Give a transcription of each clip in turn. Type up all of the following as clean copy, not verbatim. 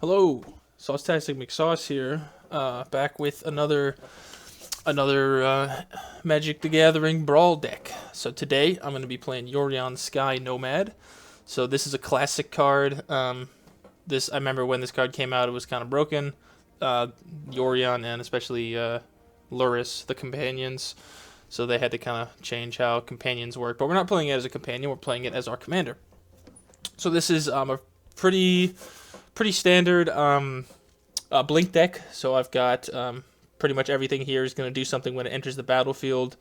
Hello, Saucetastic McSauce here, back with another Magic the Gathering Brawl deck. So today I'm going to be playing Yorion Sky Nomad. So this is a classic card. This I remember when this card came out, it was kind of broken. Yorion and especially Luris, the companions. So they had to kind of change how companions work. But we're not playing it as a companion; we're playing it as our commander. So this is a pretty standard blink deck. So I've got pretty much everything here is going to do something when it enters the battlefield,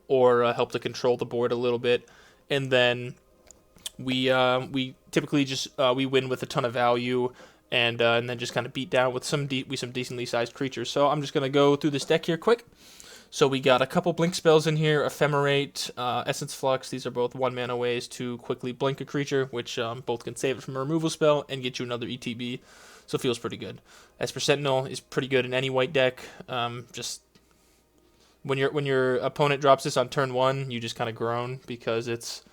or help to control the board a little bit. And then we typically just we win with a ton of value, and then just kind of beat down with some decently sized creatures. So I'm just going to go through this deck here quick. So we got a couple blink spells in here, Ephemerate, Essence Flux. These are both 1 mana ways to quickly blink a creature, which both can save it from a removal spell and get you another ETB. So it feels pretty good. Esper Sentinel is pretty good in any white deck. Just when your opponent drops this on turn 1, you just kind of groan because it's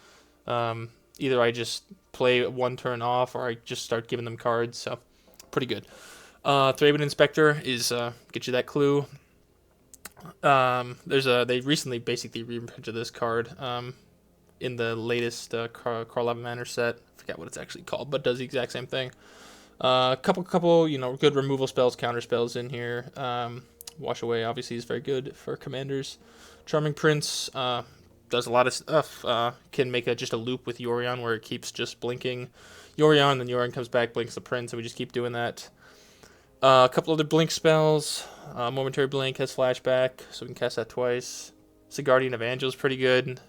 either I just play 1 turn off or I just start giving them cards. So pretty good. Thraben Inspector is get you that clue. They recently basically reprinted this card in the latest Karlov Manor set. I forget what it's actually called, but does the exact same thing. Couple good removal spells, counter spells in here. Wash Away obviously is very good for commanders. Charming Prince does a lot of stuff. Can make just a loop with Yorion where it keeps just blinking Yorion, then Yorion comes back, blinks the Prince, and we just keep doing that. A couple other blink spells. Momentary Blink has flashback, so we can cast that twice. Guardian of Angel is pretty good.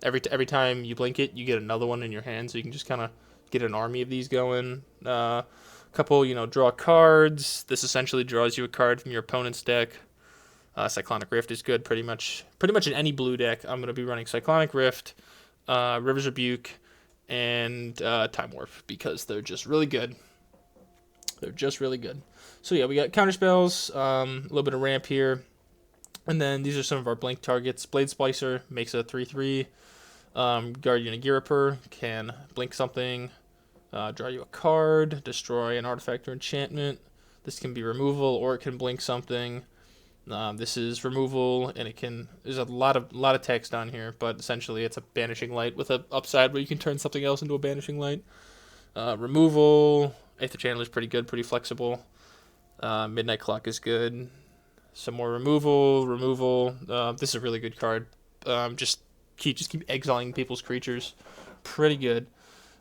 Every time you blink it, you get another one in your hand, so you can just kind of get an army of these going. Couple, draw cards. This essentially draws you a card from your opponent's deck. Cyclonic Rift is good pretty much in any blue deck. I'm going to be running Cyclonic Rift, River's Rebuke, and Time Warp because they're just really good. So yeah, we got counter spells, a little bit of ramp here, and then these are some of our blank targets. Blade Splicer makes a 3/3. Guardian of Girapur can blink something, draw you a card, destroy an artifact or enchantment. This can be removal or it can blink something. This is removal, and there's a lot of text on here, but essentially it's a banishing light with an upside where you can turn something else into a banishing light. Removal. Aether Channel is pretty good, pretty flexible. Midnight Clock is good. Some more removal. This is a really good card. Just keep exiling people's creatures. Pretty good.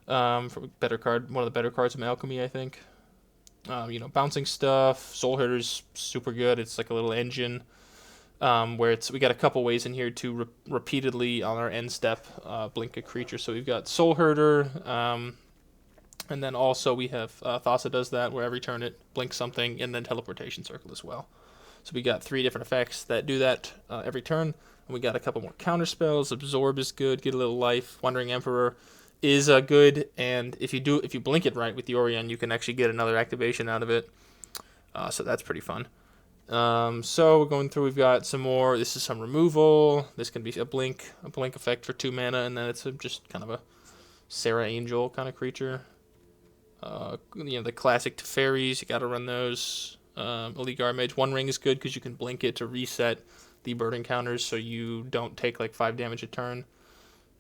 Better card, one of the better cards from Alchemy, I think. Bouncing stuff. Soul Herder's super good. It's like a little engine. Where we got a couple ways in here to repeatedly on our end step blink a creature. So we've got Soul Herder. And then also we have Thassa does that, where every turn it blinks something, and then Teleportation Circle as well. So we got 3 different effects that do that every turn. And we got a couple more counter spells. Absorb is good, get a little life. Wandering Emperor is good, and if you blink it right with Yorion, you can actually get another activation out of it. So that's pretty fun. So we're going through. We've got some more. This is some removal. This can be a blink effect for 2 mana, and then it's just kind of a Sarah Angel kind of creature. The classic Teferis, you got to run those. Elite Guard Mage, One Ring is good because you can blink it to reset the burden counters, so you don't take like 5 damage a turn.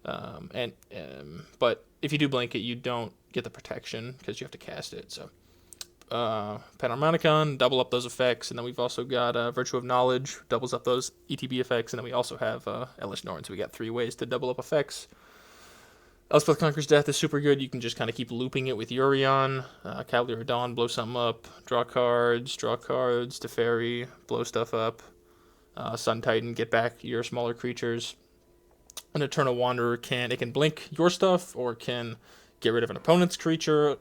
But if you do blink it, you don't get the protection because you have to cast it. So, Panharmonicon, double up those effects, and then we've also got Virtue of Knowledge, doubles up those ETB effects, and then we also have Elish Norn, so we got 3 ways to double up effects. Elspeth Conquers Death is super good. You can just kind of keep looping it with Yorion. Cavalier of Dawn, blow something up. Draw cards, Teferi, blow stuff up. Sun Titan, get back your smaller creatures. An Eternal Wanderer can blink your stuff, or can get rid of an opponent's creature.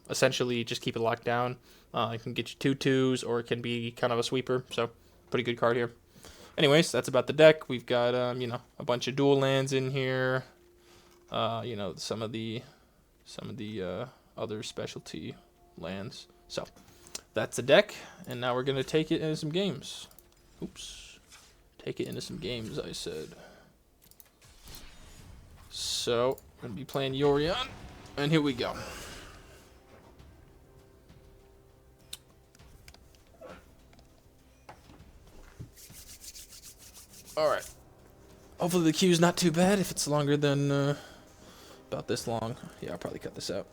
Essentially, just keep it locked down. It can get you 2/2s, or it can be kind of a sweeper. So, pretty good card here. Anyways, that's about the deck. We've got a bunch of dual lands in here. Some of the other specialty lands. So that's the deck, and now we're gonna take it into some games. Take it into some games, I said. So I'm gonna be playing Yorion, and here we go. Alright. Hopefully the queue's not too bad. If it's longer than about this long, yeah, I'll probably cut this out.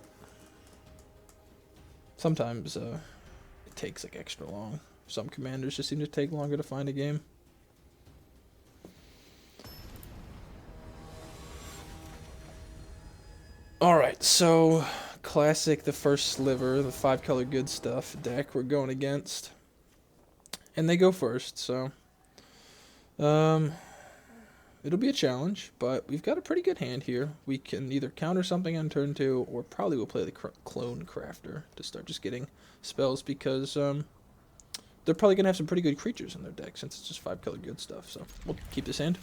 Sometimes it takes like extra long. Some commanders just seem to take longer to find a game. Alright, so classic, the first sliver, the 5-color good stuff deck we're going against. And they go first, so it'll be a challenge, but we've got a pretty good hand here. We can either counter something on turn 2, or probably we'll play the Clone Crafter to start just getting spells, because they're probably going to have some pretty good creatures in their deck, since it's just 5-color good stuff. So we'll keep this hand.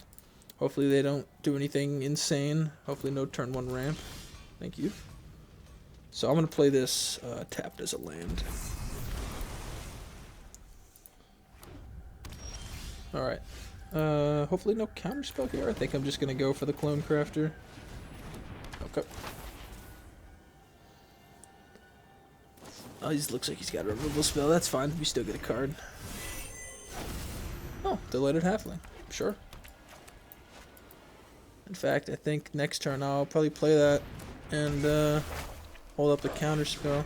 Hopefully they don't do anything insane. Hopefully no turn 1 ramp. Thank you. So I'm going to play this tapped as a land. Alright. Hopefully no counterspell here. I think I'm just going to go for the Clone Crafter. Okay. Oh, he looks like he's got a removal spell. That's fine. We still get a card. Oh, Delighted Halfling. Sure. In fact, I think next turn I'll probably play that and hold up the counterspell.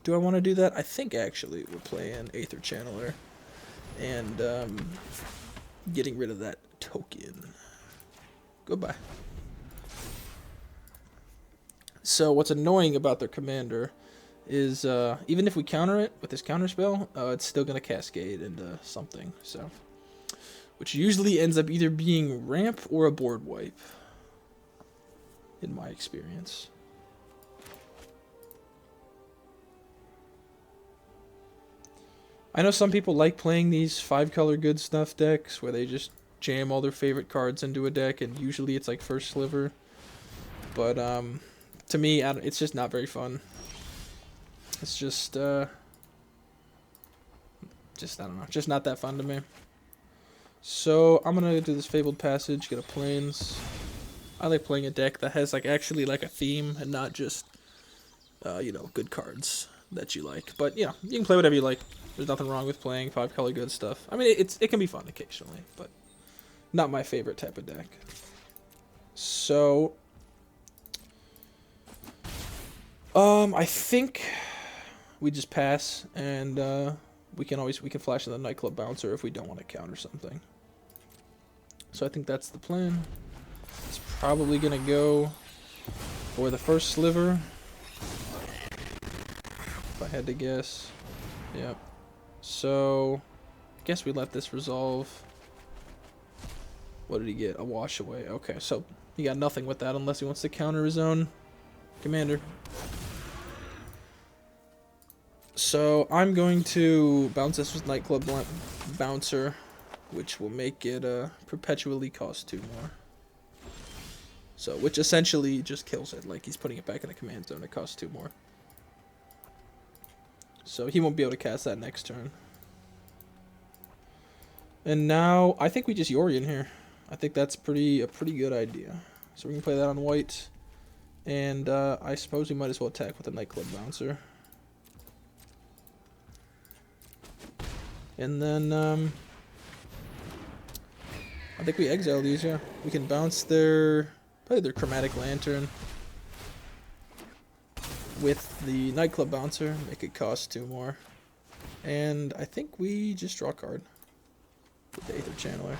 Do I want to do that? I think actually we're playing Aether Channeler and getting rid of that token. Goodbye. So what's annoying about their commander is even if we counter it with this counterspell, it's still going to cascade into something. So, which usually ends up either being ramp or a board wipe, in my experience. I know some people like playing these 5-color good stuff decks where they just jam all their favorite cards into a deck, and usually it's like first sliver. But to me, it's just not very fun. It's just I don't know, just not that fun to me. So I'm gonna do this Fabled Passage, get a Plains. I like playing a deck that has like actually like a theme and not just you know, good cards that you like. But yeah, you can play whatever you like. There's nothing wrong with playing 5-color good stuff. I mean, it can be fun occasionally, but not my favorite type of deck. So I think we just pass, and we can flash in the Nightclub Bouncer if we don't want to counter something. So I think that's the plan. It's probably gonna go for the first sliver, if I had to guess. Yep. So I guess we let this resolve. What did he get? A wash away. Okay, so he got nothing with that unless he wants to counter his own commander. So I'm going to bounce this with Nightclub Bouncer, which will make it perpetually cost 2 more. So, which essentially just kills it. Like, he's putting it back in the command zone. It costs 2 more. So he won't be able to cast that next turn. And now I think we just Yorion here. I think that's a pretty good idea. So we can play that on white, and I suppose we might as well attack with the Nightclub Bouncer. And then I think we exile these. Yeah, we can bounce probably their Chromatic Lantern with the Nightclub Bouncer, make it cost 2 more. And I think we just draw a card with the Aether Channeler.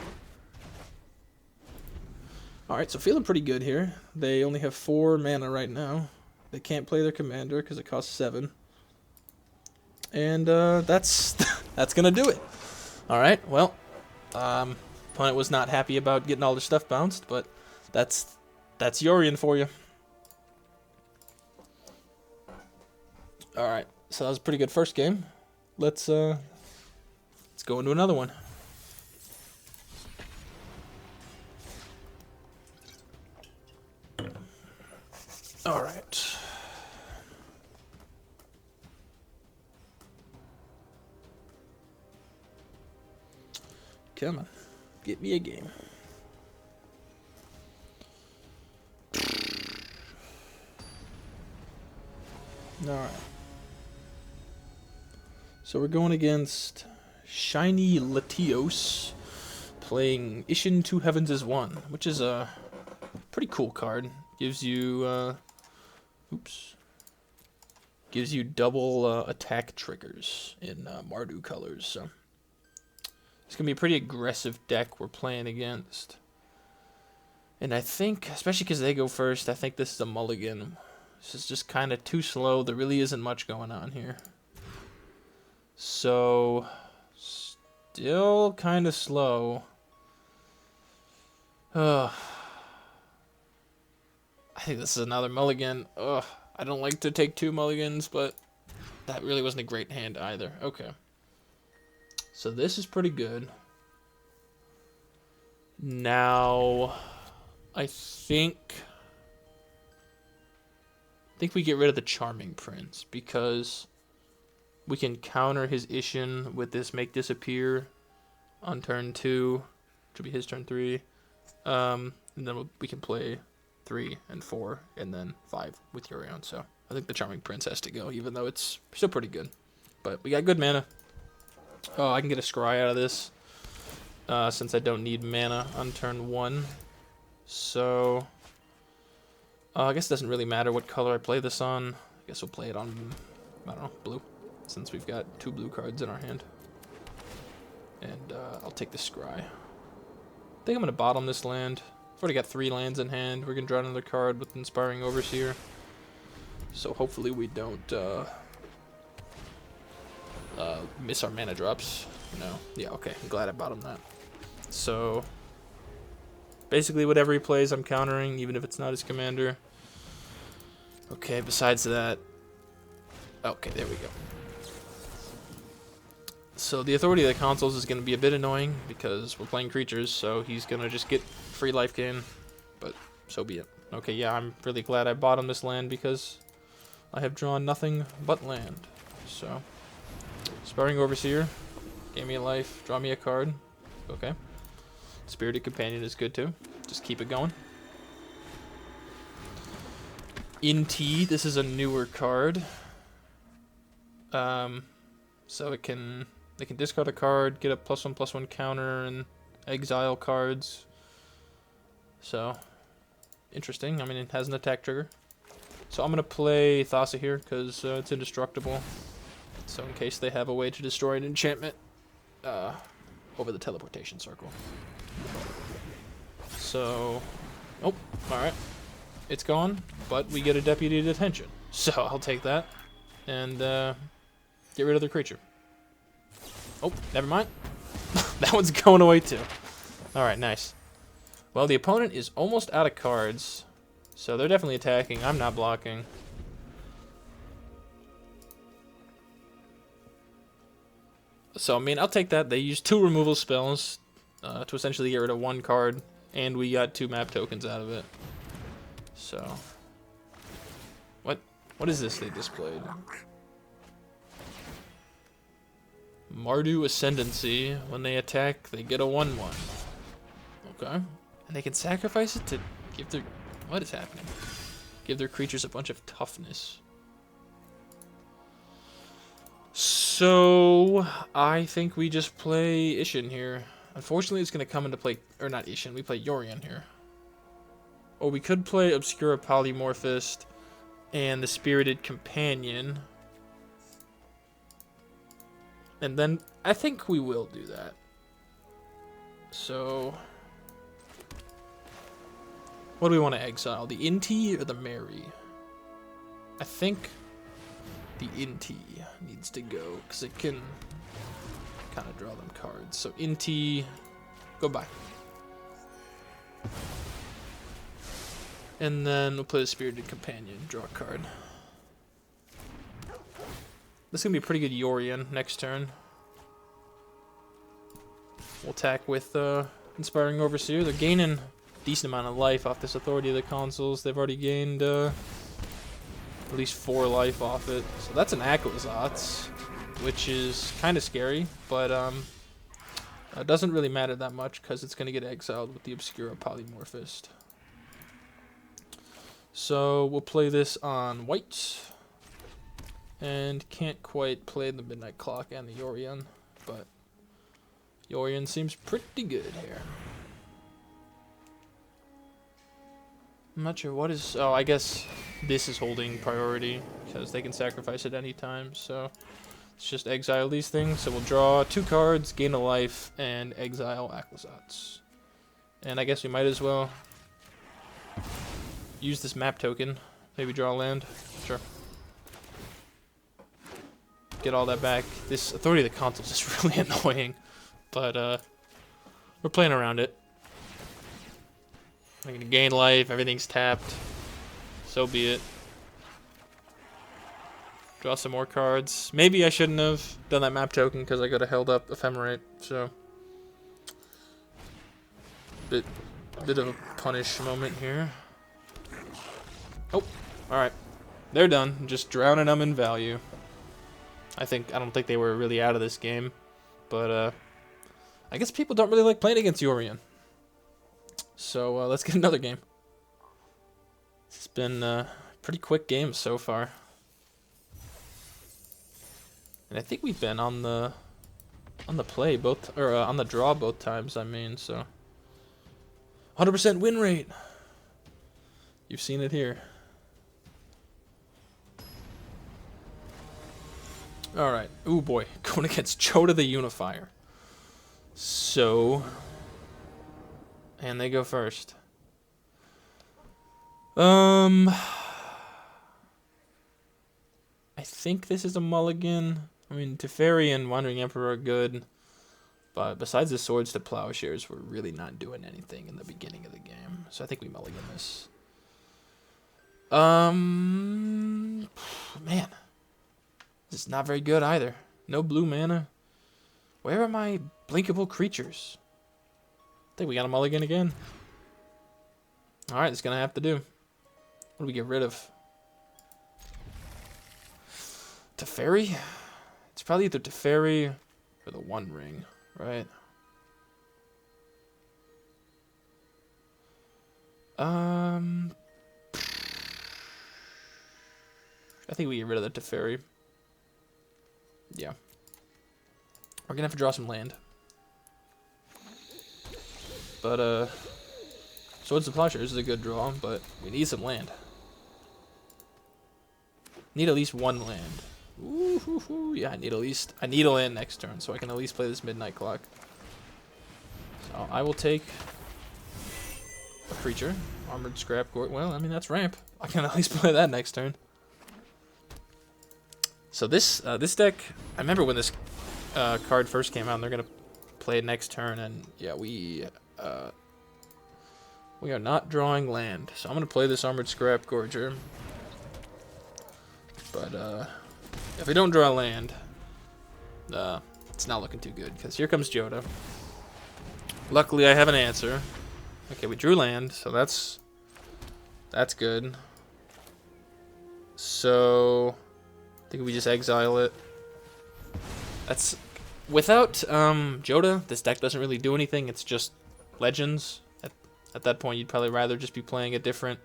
Alright, so feeling pretty good here. They only have 4 mana right now. They can't play their commander because it costs 7. And that's gonna do it. Alright, well, opponent was not happy about getting all their stuff bounced, but that's Yorion for you. Alright, so that was a pretty good first game. Let's go into another one. Alright. Come on. Get me a game. Alright. So we're going against Shiny Latios, playing Ishin Two Heavens is One, which is a pretty cool card. Gives you, gives you double attack triggers in Mardu colors. So it's gonna be a pretty aggressive deck we're playing against. And I think, especially because they go first, I think this is a mulligan. This is just kind of too slow. There really isn't much going on here. So, still kind of slow. I think this is another mulligan. I don't like to take 2 mulligans, but that really wasn't a great hand either. Okay. So this is pretty good. Now, I think we get rid of the Charming Prince, because we can counter his Ishin with this Make Disappear on turn 2, which will be his turn 3. And then we can play 3 and 4 and then 5 with Yorion. So I think the Charming Prince has to go, even though it's still pretty good. But we got good mana. Oh, I can get a Scry out of this, since I don't need mana on turn 1. So I guess it doesn't really matter what color I play this on. I guess we'll play it on, I don't know, blue, since we've got 2 blue cards in our hand. And I'll take the Scry. I think I'm going to bottom this land. I've already got 3 lands in hand. We're going to draw another card with Inspiring Overseer. So hopefully we don't miss our mana drops. No. Yeah, okay. I'm glad I bottomed that. So basically whatever he plays I'm countering, even if it's not his commander. Okay, besides that... Okay, there we go. So the Authority of the Consoles is going to be a bit annoying because we're playing creatures, so he's going to just get free life gain, but so be it. Okay, yeah, I'm really glad I bottomed this land because I have drawn nothing but land. So, Inspiring Overseer, gave me a life, draw me a card. Okay. Spirited Companion is good too. Just keep it going. In T, this is a newer card. So they can discard a card, get a +1/+1 counter, and exile cards. So, interesting. I mean, it has an attack trigger. So I'm going to play Thassa here, because it's indestructible. So in case they have a way to destroy an enchantment over the teleportation circle. So, oh, alright. It's gone, but we get a Deputy Detention. So I'll take that, and get rid of the creature. Oh, never mind. That one's going away too. Alright, nice. Well, the opponent is almost out of cards, so they're definitely attacking. I'm not blocking. So, I mean, I'll take that. They used 2 removal spells to essentially get rid of 1 card, and we got 2 map tokens out of it. So, what is this they displayed? Mardu Ascendancy. When they attack, they get a 1/1. Okay. And they can sacrifice it to give their... What is happening? Give their creatures a bunch of toughness. So, I think we just play Ishin here. Unfortunately, it's going to come into play... Or not Ishin, we play Yorion here. Or we could play Obscura Polymorphist and the Spirited Companion. And then, I think we will do that. So, what do we want to exile? The Inti or the Mary? I think the Inti needs to go, because it can kind of draw them cards. So, Inti, goodbye. And then we'll play the Spirited Companion, draw a card. This is going to be a pretty good Yorion next turn. We'll attack with Inspiring Overseer. They're gaining a decent amount of life off this Authority of the Consoles. They've already gained at least 4 life off it. So that's an Aquazotz, which is kind of scary, but it doesn't really matter that much because it's going to get exiled with the Obscura Polymorphist. So we'll play this on white. And can't quite play the Midnight Clock and the Yorion, but Yorion seems pretty good here. I'm not sure what is... Oh, I guess this is holding priority because they can sacrifice at any time, so let's just exile these things. So we'll draw 2 cards, gain a life, and exile Aquazats. And I guess we might as well use this map token. Maybe draw a land. Sure. Get all that back. This Authority of the Consuls is really annoying, but we're playing around it. I'm gonna gain life, everything's tapped. So be it. Draw some more cards. Maybe I shouldn't have done that map token because I could have held up Ephemerate, so bit of a punish moment here. Oh, alright. They're done. Just drowning them in value. I don't think they were really out of this game, but I guess people don't really like playing against Yorion. So let's get another game. It's been pretty quick games so far, and I think we've been on the play both, or on the draw both times. I mean, so 100% win rate. You've seen it here. Alright. Ooh boy. Going against Joda the Unifier. So. And they go first. I think this is a mulligan. I mean, Teferi and Wandering Emperor are good. But besides the Swords to Plowshares, we're really not doing anything in the beginning of the game. So I think we mulligan this. Man. This is not very good either. No blue mana. Where are my blinkable creatures? I think we got a mulligan again. Alright, it's going to have to do. What do we get rid of? Teferi? It's probably either Teferi or the One Ring, right? I think we get rid of the Teferi. Yeah. We're gonna have to draw some land. But, Swords to Plowshares is a good draw, but we need some land. Need at least one land. Ooh, yeah, I need a land next turn, so I can at least play this Midnight Clock. So I will take a creature. Armored Scrap Court. Well, I mean, that's ramp. I can at least play that next turn. So this deck, I remember when this card first came out, and they're gonna play it next turn, and yeah, we are not drawing land. So I'm gonna play this Armored Scrap Gorger. But if we don't draw land, it's not looking too good, because here comes Joda. Luckily, I have an answer. Okay, we drew land, so that's good. So I think we just exile it. That's without Joda, this deck doesn't really do anything. It's just legends. At that point, you'd probably rather just be playing a different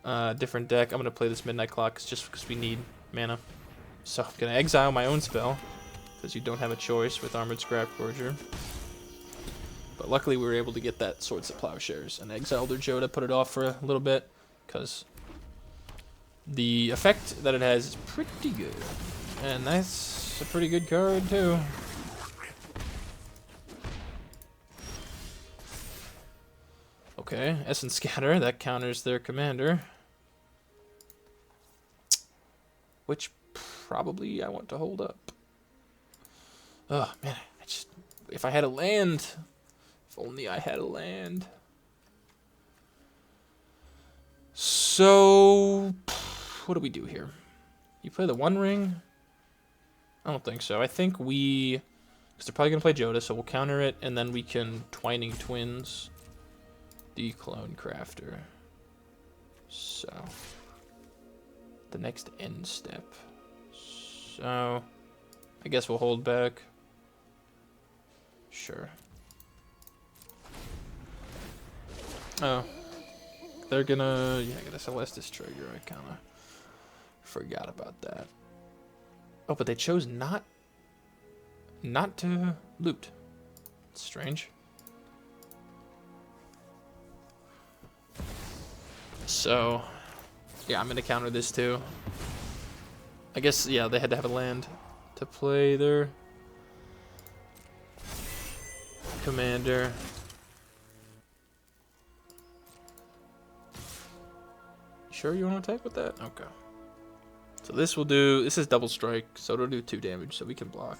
deck. I'm gonna play this Midnight Clock just because we need mana. So I'm gonna exile my own spell because you don't have a choice with Armored Scrap Forger. But luckily, we were able to get that Swords to Plowshares and exile their Joda, put it off for a little bit because the effect that it has is pretty good, and that's a pretty good card too. Okay, Essence Scatter, that counters their commander, which probably I want to hold up. Oh man, if I had a land, if only I had a land. So what do we do here? You play the One Ring? I don't think so. I think because they're probably gonna play Joda, so we'll counter it, and then we can Twining Twins the Clone Crafter. So the next end step. So I guess we'll hold back. Sure. Oh, they're gonna get a Celestis trigger. I kind of forgot about that. Oh, but they chose not to loot. Strange. So, yeah, I'm gonna counter this too. I guess, yeah, they had to have a land to play their commander. Sure you want to attack with that? Okay. So this will do, this is double strike, so it'll do 2 damage, so we can block.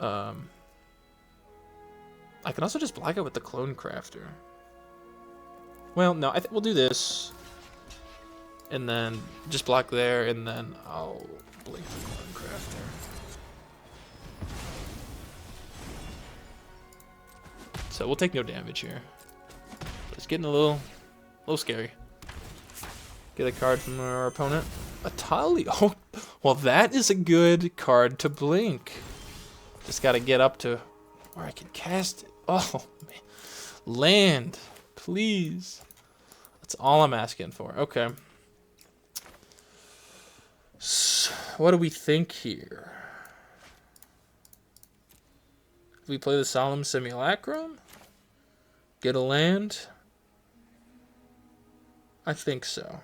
I can also just block it with the Clone Crafter. Well, no, we'll do this. And then just block there, and then I'll blink the Clone Crafter. So we'll take no damage here. It's getting a little scary. Get a card from our opponent. A Tali. Oh, well, that is a good card to blink. Just got to get up to where I can cast it. Oh, man. Land, please. That's all I'm asking for. Okay. So, what do we think here? If we play the Solemn Simulacrum? Get a land? I think so.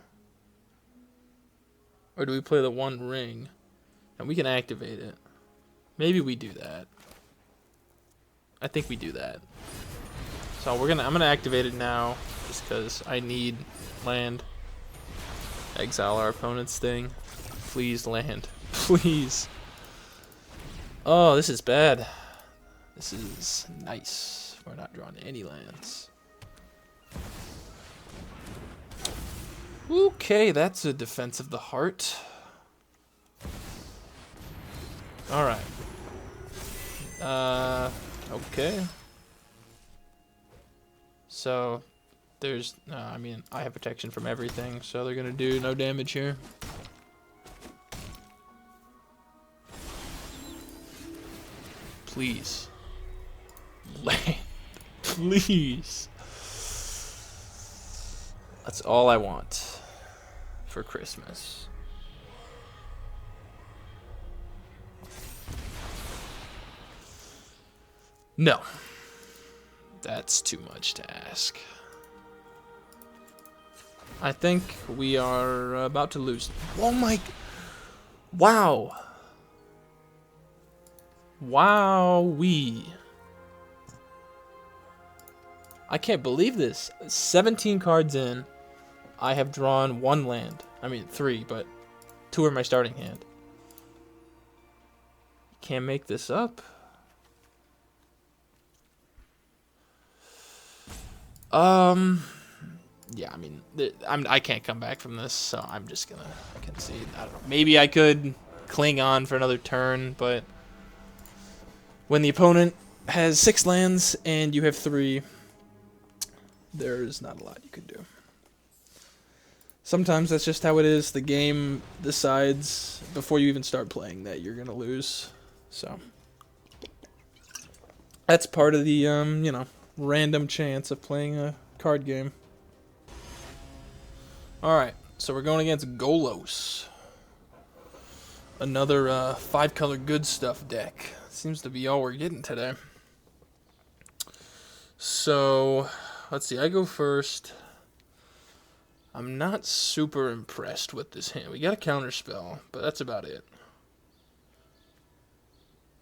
Or do we play the One Ring? And we can activate it. Maybe we do that. I think we do that. So I'm gonna activate it now, just because I need land. Exile our opponent's thing. Please land. Please. Oh, this is bad. This is nice. We're not drawing any lands. Okay, that's a Defense of the Heart. Alright. Okay. So, there's... I mean, I have protection from everything, so they're gonna do no damage here. Please. Land. Please. That's all I want for Christmas. No. That's too much to ask. I think we are about to lose. Oh my... Wow. Wowee. I can't believe this. 17 cards in. I have drawn 1 land. I mean 3, but 2 are my starting hand. Can't make this up. Yeah, I mean, I can't come back from this, so I'm just gonna concede. I don't know. Maybe I could cling on for another turn, but when the opponent has 6 lands and you have 3, there's not a lot you can do. Sometimes that's just how it is. The game decides before you even start playing that you're gonna lose. So that's part of the you know, random chance of playing a card game. Alright, so we're going against Golos. Another 5-color good stuff deck. Seems to be all we're getting today. So, let's see, I go first. I'm not super impressed with this hand. We got a counter spell, but that's about it.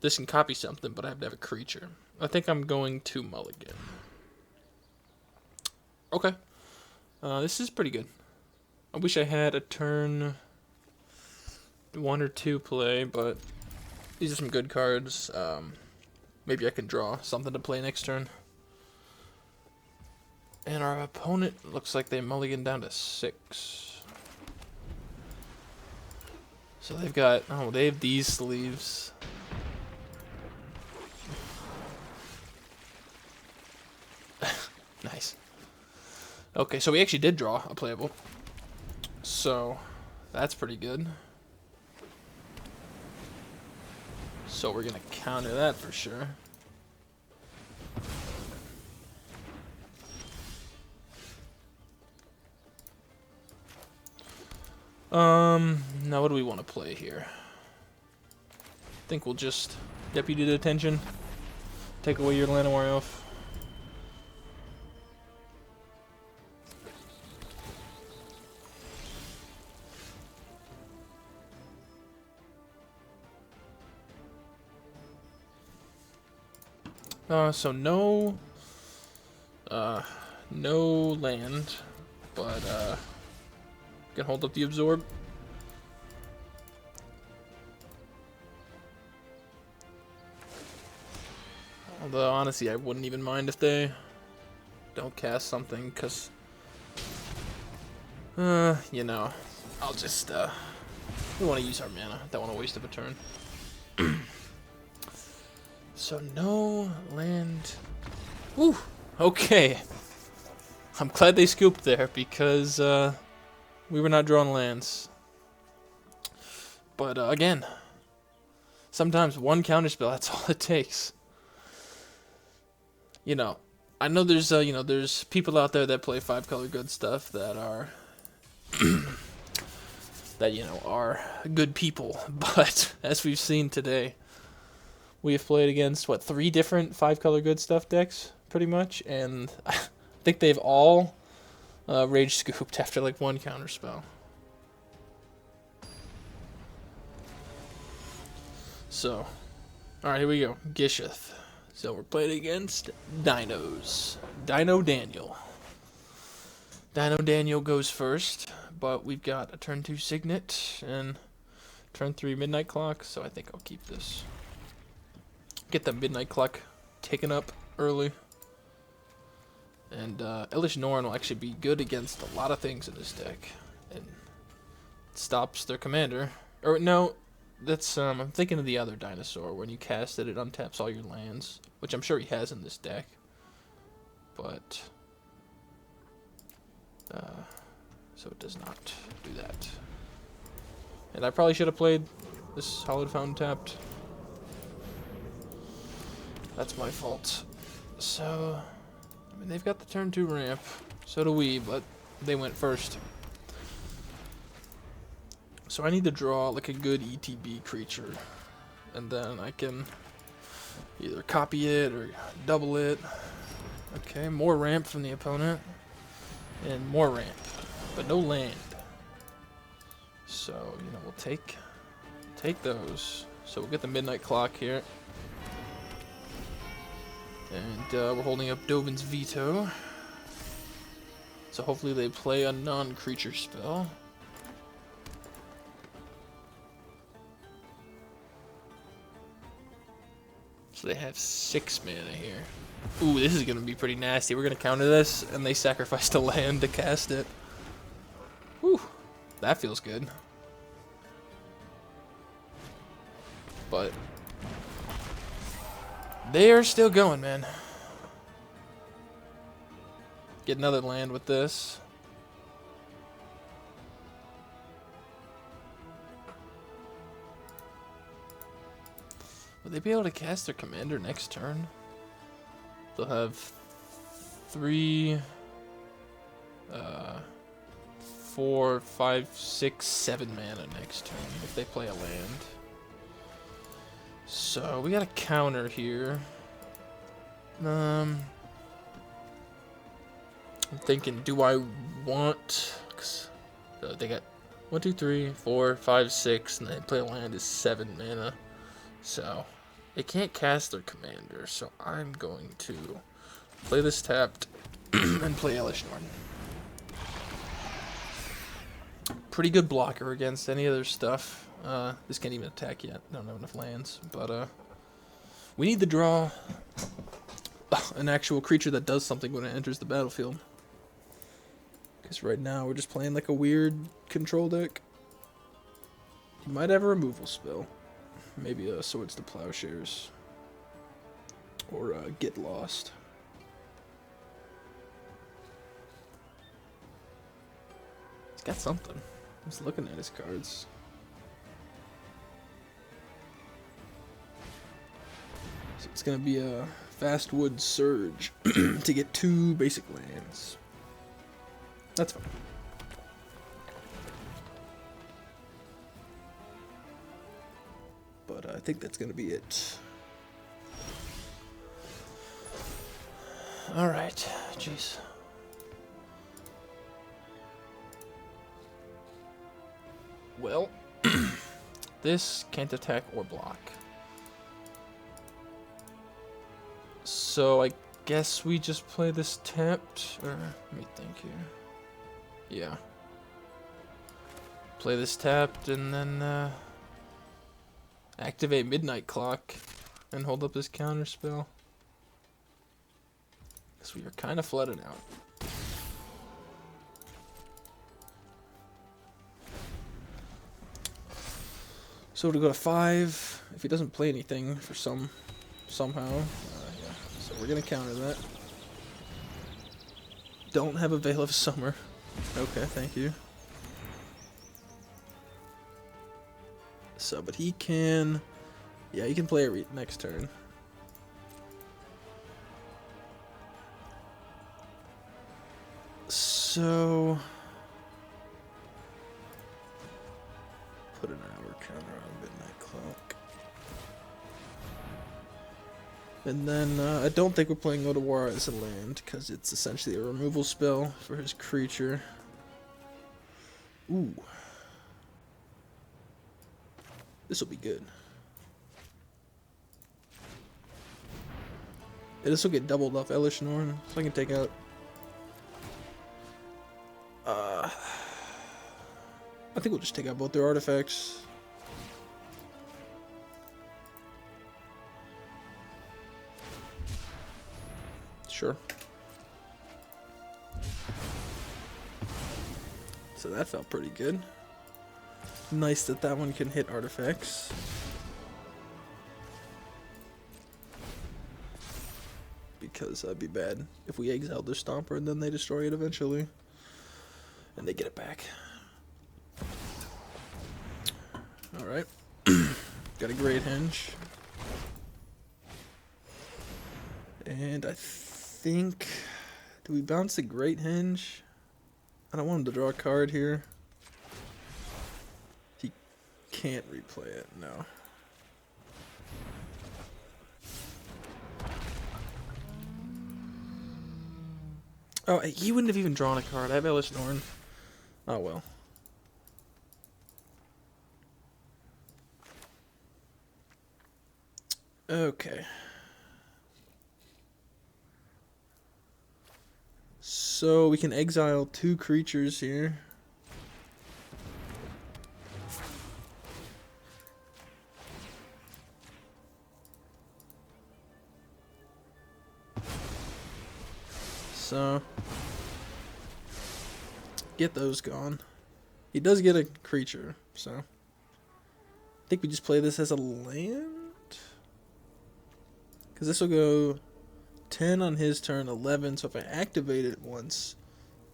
This can copy something, but I have to have a creature. I think I'm going to mulligan. Okay. This is pretty good. I wish I had a turn 1 or 2 play, but these are some good cards. Maybe I can draw something to play next turn. And our opponent looks like they mulligan down to 6. So they've got... Oh, they have these sleeves. Nice. Okay, so we actually did draw a playable. So, that's pretty good. So we're going to counter that for sure. Now what do we want to play here? think we'll just Deputy Detention. Take away your Llanowar Elf. So no land, but can hold up the absorb. Although honestly, I wouldn't even mind if they don't cast something, cause you know, I'll just we want to use our mana. Don't want to waste up a turn. So no land. Woo. Okay. I'm glad they scooped there because we were not drawing lands. But again, sometimes one counterspell, that's all it takes. You know, I know there's there's people out there that play 5-color good stuff that are that are good people, but as we've seen today, we have played against what 3 different 5-color good stuff decks pretty much, and I think they've all rage scooped after like one counterspell. So, alright, here we go. Gisheth. So we're playing against Dinos. Dino Daniel. Dino Daniel goes first, but we've got a turn 2 Signet and turn 3 Midnight Clock, so I think I'll keep this. Get the Midnight Clock taken up early. And Elish Norn will actually be good against a lot of things in this deck. And it stops their commander. Or no, that's I'm thinking of the other dinosaur. When you cast it, it untaps all your lands, which I'm sure he has in this deck. But so it does not do that. And I probably should have played this Hallowed Fountain tapped. That's my fault. So, I mean, they've got the turn 2 ramp. So do we, but they went first. So I need to draw like a good ETB creature. And then I can either copy it or double it. Okay, more ramp from the opponent. And more ramp. But no land. So, we'll take those. So we'll get the Midnight Clock here. And we're holding up Dovin's Veto. So hopefully they play a non-creature spell. So they have 6 mana here. Ooh, this is going to be pretty nasty. We're going to counter this, and they sacrificed a land to cast it. Whew, that feels good. But they are still going, man. Get another land with this. Will they be able to cast their commander next turn? They'll have 3, 4, 5, 6, 7 mana next turn if they play a land. So we got a counter here. I'm thinking, do I want? So they got 1, 2, 3, 4, 5, 6, and they play a land is 7 mana. So they can't cast their commander. So I'm going to play this tapped and play Elish Norn. Pretty good blocker against any other stuff. This can't even attack yet. I don't have enough lands, but we need to draw an actual creature that does something when it enters the battlefield. Because right now we're just playing like a weird control deck. You might have a removal spell. Maybe a Swords to Plowshares. Or Get Lost. He's got something. I'm just looking at his cards. So it's going to be a Fastwood Surge to get 2 basic lands. That's fine. But I think that's going to be it. Alright, jeez. Well, this can't attack or block. So I guess we just play this tapped, or let me think here. Yeah. Play this tapped and then activate Midnight Clock and hold up this counter spell. Because we are kind of flooded out. So to go to 5, if he doesn't play anything for somehow, yeah. So we're gonna counter that. Don't have a Veil of Summer. Okay, thank you. So, but he can, yeah, he can play it next turn. So, put an hour counter on Midnight Clock. And then, I don't think we're playing Otawara as a land, because it's essentially a removal spell for his creature. Ooh. This will be good. Yeah, this will get doubled off Elish Norn, so I can take out... I think we'll just take out both their artifacts. Sure. So that felt pretty good. Nice that that one can hit artifacts. Because that'd be bad if we exiled their Stomper and then they destroy it eventually. And they get it back. Alright. Got a Great Henge. And I think... Do we bounce the Great Henge? I don't want him to draw a card here. He can't replay it, no. Oh, he wouldn't have even drawn a card. I have Elish Norn. Oh well. Okay. So we can exile 2 creatures here. So get those gone. He does get a creature, so I think we just play this as a land. Because this will go 10 on his turn, 11. So if I activate it once,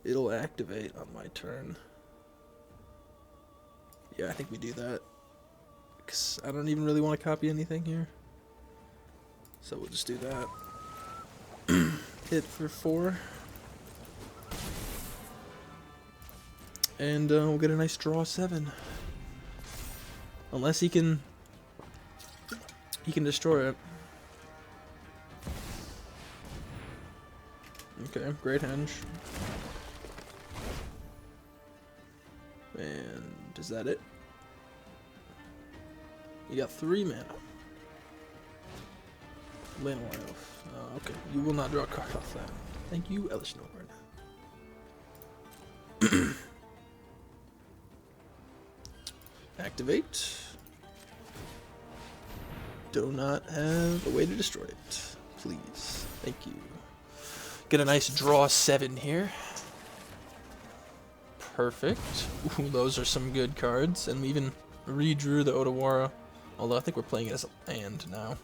it'll activate on my turn. Yeah, I think we do that. Because I don't even really want to copy anything here. So we'll just do that. Hit for 4. And we'll get a nice draw 7. Unless he can destroy it. Okay, Great Henge. And is that it? You got 3 mana. Land off. Okay, you will not draw a card off that. Thank you, Elish Norn. Activate. Do not have a way to destroy it. Please. Thank you. Get a nice draw 7 here. Perfect. Ooh, those are some good cards. And we even redrew the Otawara. Although I think we're playing it as a land now.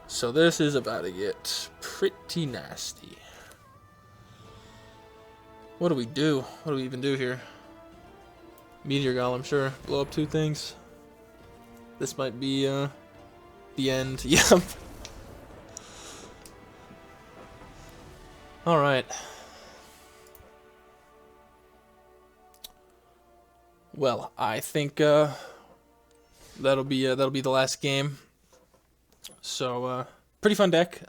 So this is about to get pretty nasty. What do we do? What do we even do here? Meteor Golem, sure. Blow up 2 things. This might be the end. Yep. Alright. Well, I think that'll be the last game. So pretty fun deck.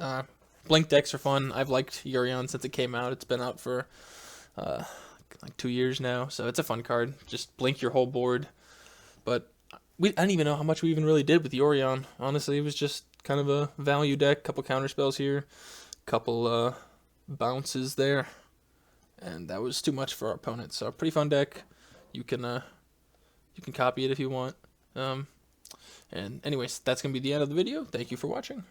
Blink decks are fun. I've liked Yorion since it came out. It's been out for like 2 years now, so it's a fun card. Just blink your whole board. But I don't even know how much we even really did with Yorion. Honestly, it was just kind of a value deck. Couple counter spells here, couple bounces there, and that was too much for our opponent. So pretty fun deck. You can copy it if you want. And anyways, that's gonna be the end of the video. Thank you for watching.